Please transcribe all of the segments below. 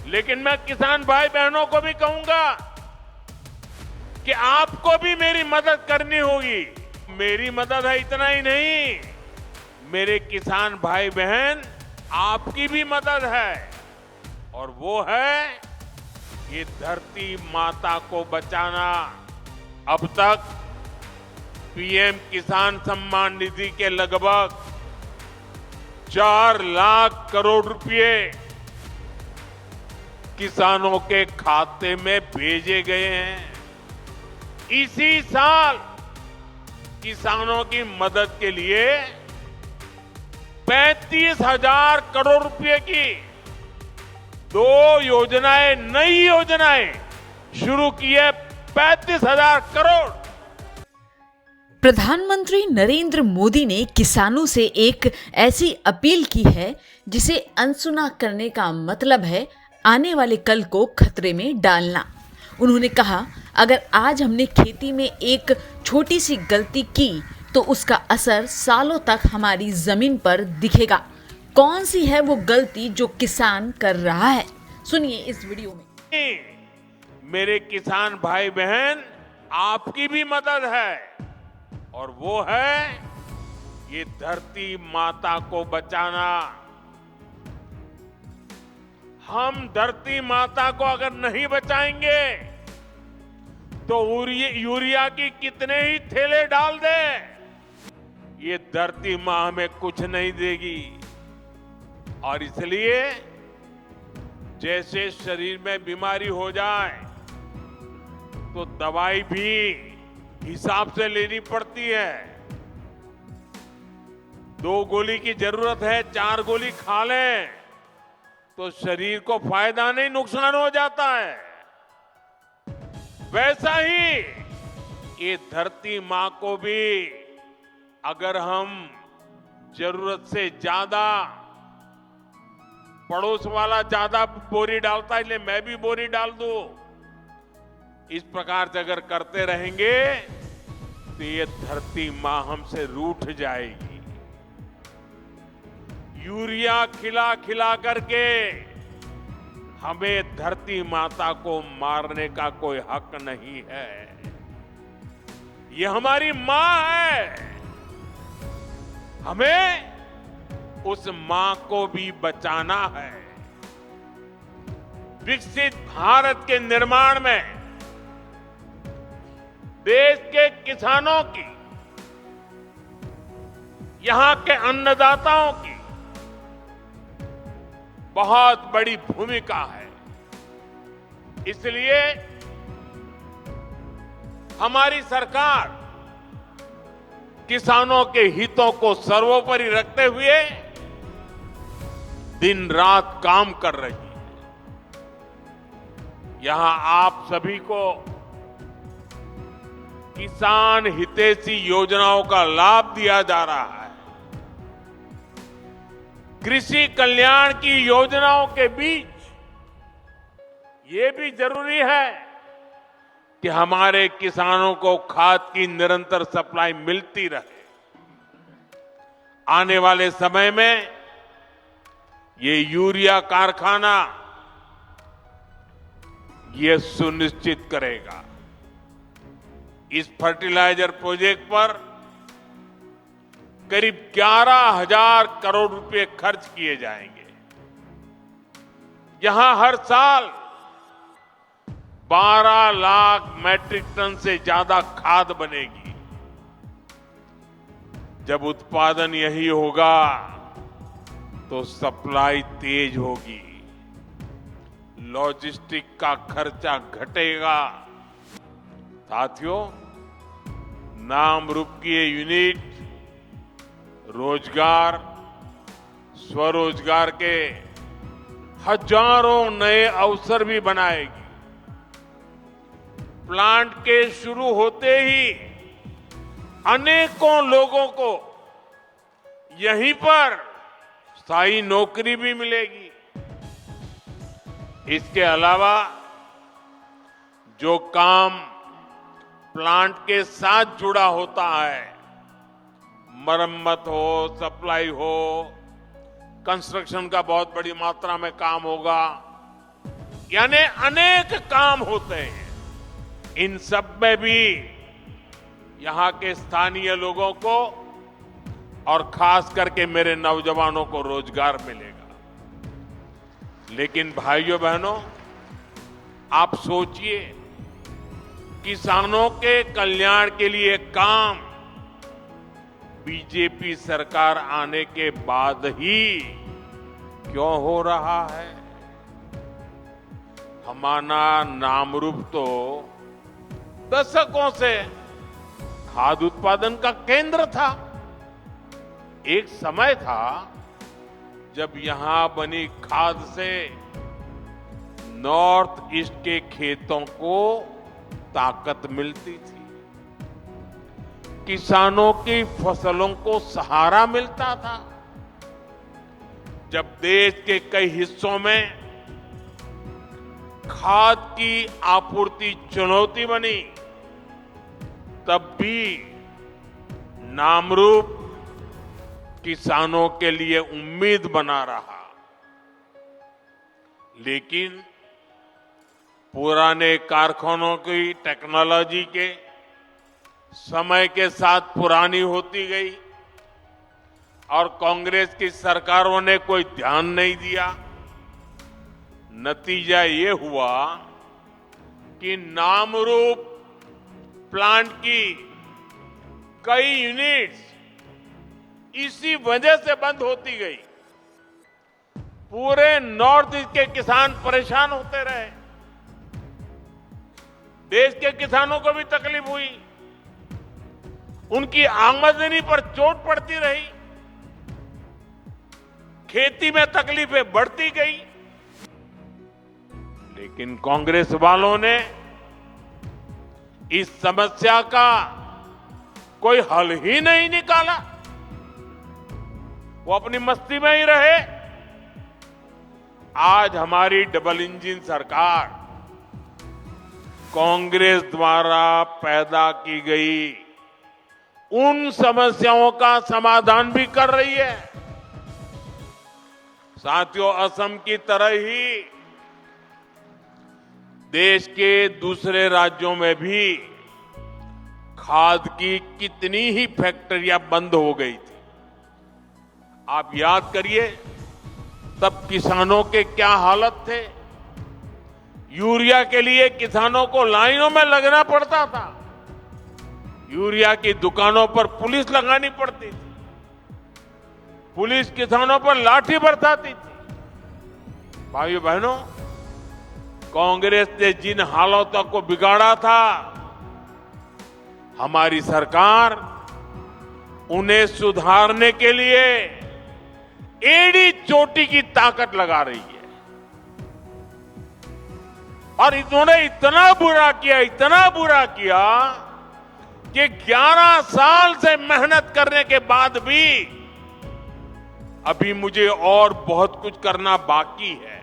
लेकिन मैं किसान भाई बहनों को भी कहूंगा कि आपको भी मेरी मदद करनी होगी। मेरी मदद है इतना ही नहीं, मेरे किसान भाई बहन आपकी भी मदद है, और वो है ये धरती माता को बचाना। अब तक पीएम किसान सम्मान निधि के लगभग 4 लाख करोड़ रुपए किसानों के खाते में भेजे गए हैं। इसी साल किसानों की मदद के लिए 35,000 करोड़ रुपए की 2 योजनाएं, नई योजनाएं शुरू की है। 35,000 करोड़। प्रधानमंत्री नरेंद्र मोदी ने किसानों से एक ऐसी अपील की है जिसे अनसुना करने का मतलब है आने वाले कल को खतरे में डालना। उन्होंने कहा, अगर आज हमने खेती में एक छोटी सी गलती की तो उसका असर सालों तक हमारी जमीन पर दिखेगा। कौन सी है वो गलती जो किसान कर रहा है, सुनिए इस वीडियो में। मेरे किसान भाई बहन आपकी भी मदद है, और वो है ये धरती माता को बचाना। हम धरती माता को अगर नहीं बचाएंगे तो यूरिया की कितने ही थैले डाल दे, ये धरती मां हमें कुछ नहीं देगी। और इसलिए जैसे शरीर में बीमारी हो जाए तो दवाई भी हिसाब से लेनी पड़ती है। 2 गोली की जरूरत है, 4 गोली खा लें तो शरीर को फायदा नहीं, नुकसान हो जाता है। वैसा ही ये धरती मां को भी अगर हम जरूरत से ज्यादा, पड़ोस वाला ज्यादा बोरी डालता है इसलिए मैं भी बोरी डाल दूं, इस प्रकार से अगर करते रहेंगे तो ये धरती मां हमसे रूठ जाएगी। यूरिया खिला खिला करके हमें धरती माता को मारने का कोई हक नहीं है। ये हमारी मां है, हमें उस मां को भी बचाना है। विकसित भारत के निर्माण में देश के किसानों की, यहां के अन्नदाताओं की बहुत बड़ी भूमिका है। इसलिए हमारी सरकार किसानों के हितों को सर्वोपरि रखते हुए दिन रात काम कर रही है। यहां आप सभी को किसान हितैषी योजनाओं का लाभ दिया जा रहा है। कृषि कल्याण की योजनाओं के बीच ये भी जरूरी है कि हमारे किसानों को खाद की निरंतर सप्लाई मिलती रहे। आने वाले समय में ये यूरिया कारखाना ये सुनिश्चित करेगा। इस फर्टिलाइजर प्रोजेक्ट पर करीब 11,000 करोड़ रुपए खर्च किए जाएंगे। यहां हर साल 12 लाख मैट्रिक टन से ज्यादा खाद बनेगी। जब उत्पादन यही होगा तो सप्लाई तेज होगी, लॉजिस्टिक का खर्चा घटेगा। साथियों, नाम रूप की ये यूनिट रोजगार, स्वरोजगार के हजारों नए अवसर भी बनाएगी। प्लांट के शुरू होते ही अनेकों लोगों को यहीं पर स्थायी नौकरी भी मिलेगी। इसके अलावा जो काम प्लांट के साथ जुड़ा होता है, मरम्मत हो, सप्लाई हो, कंस्ट्रक्शन का बहुत बड़ी मात्रा में काम होगा, यानी अनेक काम होते हैं। इन सब में भी यहां के स्थानीय लोगों को और खास करके मेरे नौजवानों को रोजगार मिलेगा। लेकिन भाइयों बहनों, आप सोचिए, किसानों के कल्याण के लिए काम बीजेपी सरकार आने के बाद ही क्यों हो रहा है? हमारा नामरूप तो दशकों से खाद्य उत्पादन का केंद्र था। एक समय था जब यहां बनी खाद से नॉर्थ ईस्ट के खेतों को ताकत मिलती थी, किसानों की फसलों को सहारा मिलता था। जब देश के कई हिस्सों में खाद की आपूर्ति चुनौती बनी, तब भी नामरूप किसानों के लिए उम्मीद बना रहा। लेकिन पुराने कारखानों की टेक्नोलॉजी के समय के साथ पुरानी होती गई और कांग्रेस की सरकारों ने कोई ध्यान नहीं दिया। नतीजा ये हुआ कि नामरूप प्लांट की कई यूनिट्स इसी वजह से बंद होती गई। पूरे नॉर्थ ईस्ट के किसान परेशान होते रहे, देश के किसानों को भी तकलीफ हुई, उनकी आमदनी पर चोट पड़ती रही, खेती में तकलीफें बढ़ती गई। लेकिन कांग्रेस वालों ने इस समस्या का कोई हल ही नहीं निकाला। वो अपनी मस्ती में ही रहे। आज हमारी डबल इंजन सरकार कांग्रेस द्वारा पैदा की गई उन समस्याओं का समाधान भी कर रही है। साथियों, असम की तरह ही देश के दूसरे राज्यों में भी खाद की कितनी ही फैक्ट्रियां बंद हो गई थी। आप याद करिए, तब किसानों के क्या हालत थे। यूरिया के लिए किसानों को लाइनों में लगना पड़ता था, यूरिया की दुकानों पर पुलिस लगानी पड़ती थी, पुलिस किसानों पर लाठी बरसाती थी। भाइयों बहनों, कांग्रेस ने जिन हालातों को बिगाड़ा था, हमारी सरकार उन्हें सुधारने के लिए एड़ी चोटी की ताकत लगा रही है। और इन्होंने इतना बुरा किया कि 11 साल से मेहनत करने के बाद भी अभी मुझे और बहुत कुछ करना बाकी है।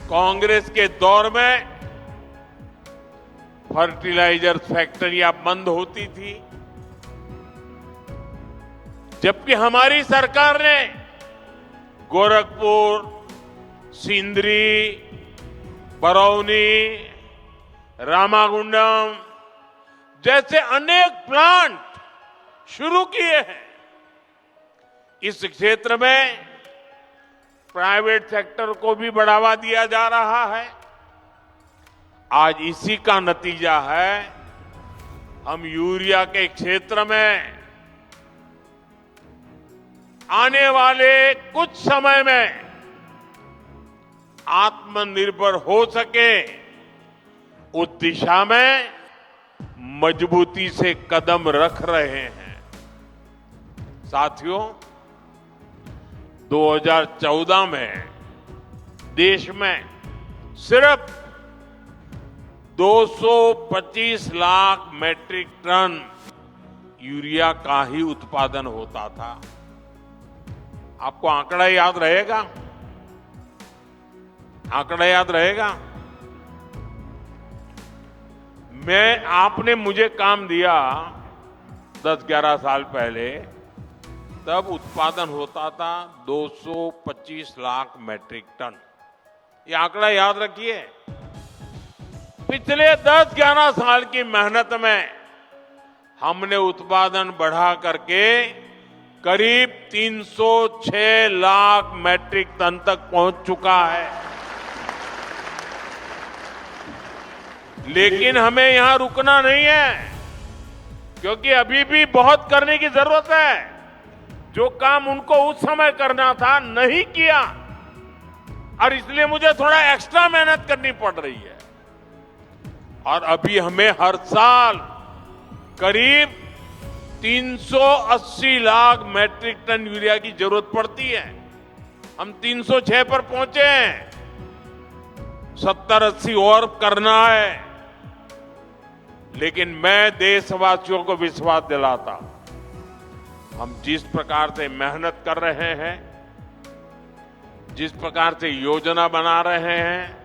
कांग्रेस के दौर में फर्टिलाइजर फैक्ट्रियां बंद होती थी, जबकि हमारी सरकार ने गोरखपुर, सिंदरी, बरौनी, रामागुंडम जैसे अनेक प्लांट शुरू किए हैं। इस क्षेत्र में प्राइवेट सेक्टर को भी बढ़ावा दिया जा रहा है। आज इसी का नतीजा है, हम यूरिया के क्षेत्र में आने वाले कुछ समय में आत्मनिर्भर हो सके, उस दिशा में मजबूती से कदम रख रहे हैं। साथियों, 2014 में देश में सिर्फ 225 लाख मैट्रिक टन यूरिया का ही उत्पादन होता था। आपको आंकड़ा याद रहेगा? आंकड़ा याद रहेगा? आपने मुझे काम दिया 10-11 साल पहले तब उत्पादन होता था 225 लाख मैट्रिक टन। ये आंकड़ा याद रखिए। पिछले 10-11 साल की मेहनत में हमने उत्पादन बढ़ा करके करीब 306 लाख मैट्रिक टन तक पहुंच चुका है। लेकिन हमें यहां रुकना नहीं है, क्योंकि अभी भी बहुत करने की जरूरत है। जो काम उनको उस समय करना था नहीं किया, और इसलिए मुझे थोड़ा एक्स्ट्रा मेहनत करनी पड़ रही है। और अभी हमें हर साल करीब 380 लाख मैट्रिक टन यूरिया की जरूरत पड़ती है। हम 306 पर पहुंचे हैं, 70-80 और करना है। लेकिन मैं देशवासियों को विश्वास दिलाता, हम जिस प्रकार से मेहनत कर रहे हैं, जिस प्रकार से योजना बना रहे हैं,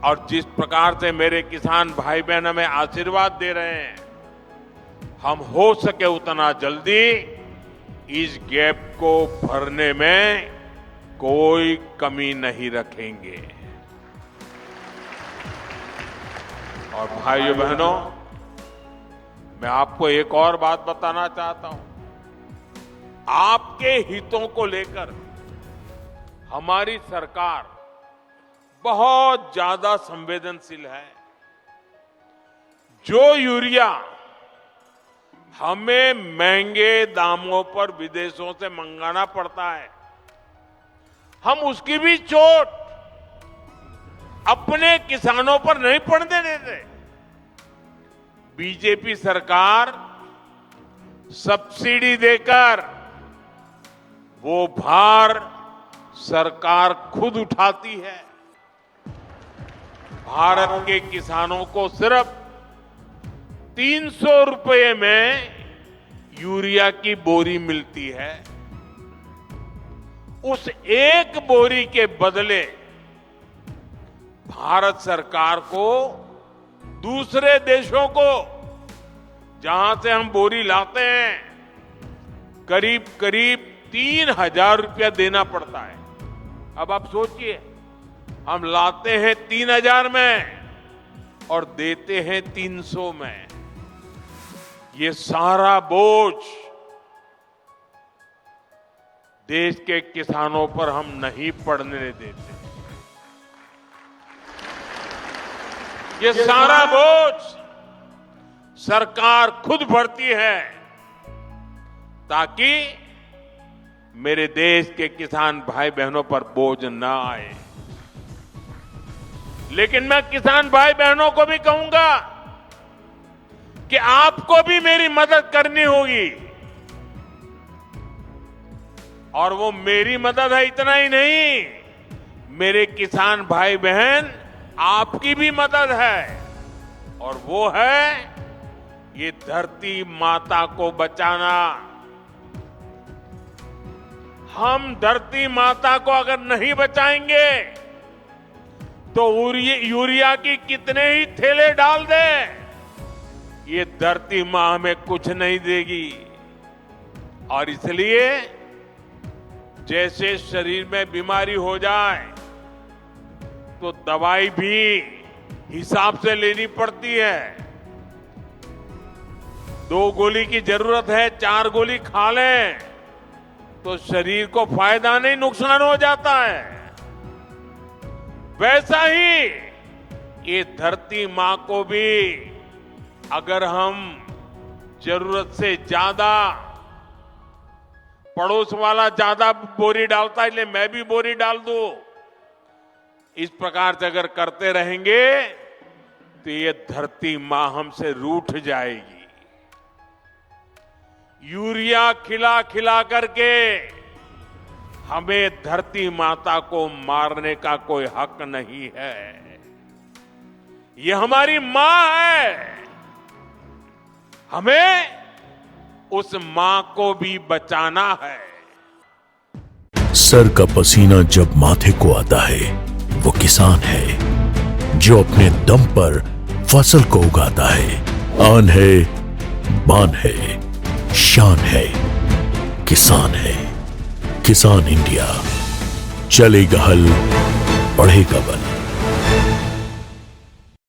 और जिस प्रकार से मेरे किसान भाई बहन हमें आशीर्वाद दे रहे हैं, हम हो सके उतना जल्दी इस गैप को भरने में कोई कमी नहीं रखेंगे। और भाइयों बहनों, मैं आपको एक और बात बताना चाहता हूं। आपके हितों को लेकर हमारी सरकार बहुत ज्यादा संवेदनशील है। जो यूरिया हमें महंगे दामों पर विदेशों से मंगाना पड़ता है, हम उसकी भी चोट अपने किसानों पर नहीं पड़ने देते। बीजेपी सरकार सब्सिडी देकर वो भार सरकार खुद उठाती है। भारत के किसानों को सिर्फ 300 रुपए में यूरिया की बोरी मिलती है। उस एक बोरी के बदले भारत सरकार को दूसरे देशों को, जहां से हम बोरी लाते हैं, करीब करीब 3,000 रुपया देना पड़ता है। अब आप सोचिए, हम लाते हैं 3,000 में और देते हैं 300 में। ये सारा बोझ देश के किसानों पर हम नहीं पड़ने देते। ये सारा बोझ सरकार खुद भरती है, ताकि मेरे देश के किसान भाई बहनों पर बोझ ना आए। लेकिन मैं किसान भाई बहनों को भी कहूंगा कि आपको भी मेरी मदद करनी होगी। और वो मेरी मदद है इतना ही नहीं, मेरे किसान भाई बहन आपकी भी मदद है। और वो है ये धरती माता को बचाना। हम धरती माता को अगर नहीं बचाएंगे तो यूरिया की कितने ही थैले डाल दे, ये धरती मां हमें कुछ नहीं देगी। और इसलिए जैसे शरीर में बीमारी हो जाए तो दवाई भी हिसाब से लेनी पड़ती है। 2 गोली की जरूरत है, 4 गोली खा लें तो शरीर को फायदा नहीं, नुकसान हो जाता है। वैसा ही ये धरती मां को भी अगर हम जरूरत से ज्यादा, पड़ोस वाला ज्यादा बोरी डालता है इसलिए मैं भी बोरी डाल दूं, इस प्रकार से अगर करते रहेंगे तो ये धरती मां हमसे रूठ जाएगी। यूरिया खिला खिला करके हमें धरती माता को मारने का कोई हक नहीं है। ये हमारी मां है, हमें उस मां को भी बचाना है। सर का पसीना जब माथे को आता है वो किसान है जो अपने दम पर फसल को उगाता है। आन है, बान है, शान है, किसान है। किसान इंडिया, चलेगा हल, बढ़ेगा बल।